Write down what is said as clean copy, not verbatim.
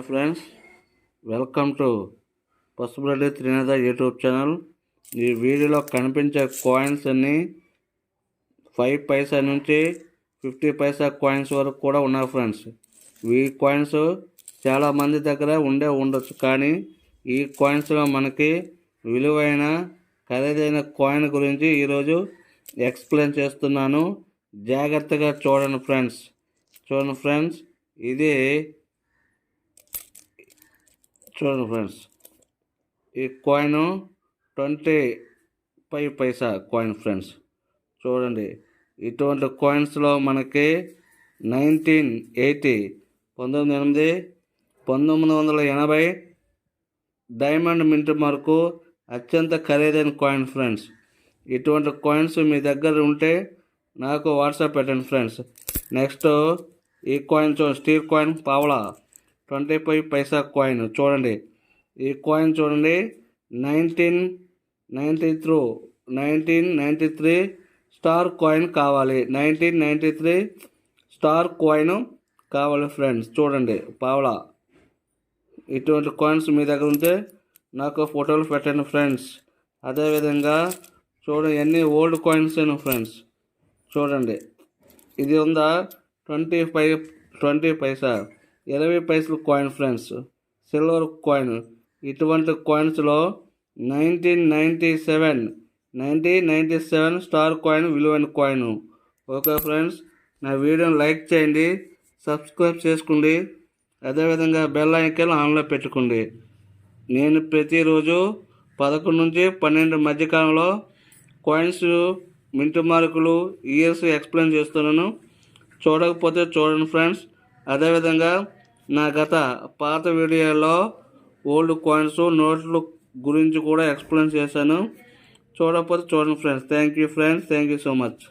Friends, welcome to Pasupureddy Trinetha YouTube channel. ఈ వీడియోలో కనిపించే కాయిన్స్ అన్నీ 5 పైసా నుంచి 50 పైసా కాయిన్స్ వరకు కూడా ఉన్నాయి ఫ్రెండ్స్. ఈ కాయిన్స్ చాలామంది దగ్గర ఉండొచ్చు, కానీ ఈ కాయిన్స్లో మనకి విలువైన ఖరీదైన కాయిన్ గురించి ఈరోజు ఎక్స్ప్లెయిన్ చేస్తున్నాను. జాగ్రత్తగా చూడండి ఫ్రెండ్స్. ఇది చూడండి ఫ్రెండ్స్, ఈ కాయిన్ 25 పైసా కాయిన్ ఫ్రెండ్స్. చూడండి, ఇటువంటి కాయిన్స్లో మనకి 1980 డైమండ్ మింట్ మార్కు అత్యంత ఖరీదైన కాయిన్ ఫ్రెండ్స్. ఇటువంటి కాయిన్స్ మీ దగ్గర ఉంటే నాకు వాట్సాప్ పెట్టండి ఫ్రెండ్స్. నెక్స్ట్ ఈ కాయిన్ స్టీల్ కాయిన్ పావలా 25 పైసా కాయిన్. చూడండి, ఈ కాయిన్ చూడండి, 1993 స్టార్ కాయిన్ కావాలి. 1993 స్టార్ కాయిన్ కావాలి ఫ్రెండ్స్. చూడండి, పావలా. ఇటువంటి కాయిన్స్ మీ దగ్గర ఉంటే నాకు ఫోటోలు పెట్టండి ఫ్రెండ్స్. అదేవిధంగా చూడండి, అన్ని ఓల్డ్ కాయిన్స్ ఫ్రెండ్స్. చూడండి, ఇది ఉందా 20 పైసా 20 పైసలు కాయిన్ ఫ్రెండ్స్, సిల్వర్ కాయిన్. ఇటువంటి కాయిన్స్లో 1997 స్టార్ కాయిన్ విలువైన కాయిన్. ఓకే ఫ్రెండ్స్, నా వీడియోని లైక్ చేయండి, సబ్స్క్రైబ్ చేసుకోండి, అదేవిధంగా బెల్ ఐకాన్ ఆన్లో పెట్టుకోండి. నేను ప్రతిరోజు 11 నుంచి 12 మధ్యకాలంలో కాయిన్స్, మింట్ మార్కులు, ఇయర్స్ ఎక్స్ప్లెయిన్ చేస్తున్నాను. చూడకపోతే చూడండి ఫ్రెండ్స్. అదేవిధంగా నా పాత వీడియోలో ఓల్డ్ కాయిన్స్, నోట్లు గురించి కూడా ఎక్స్ప్లెయిన్ చేశాను. చూడకపోతే చూడండి friends. Thank you friends, thank you so much.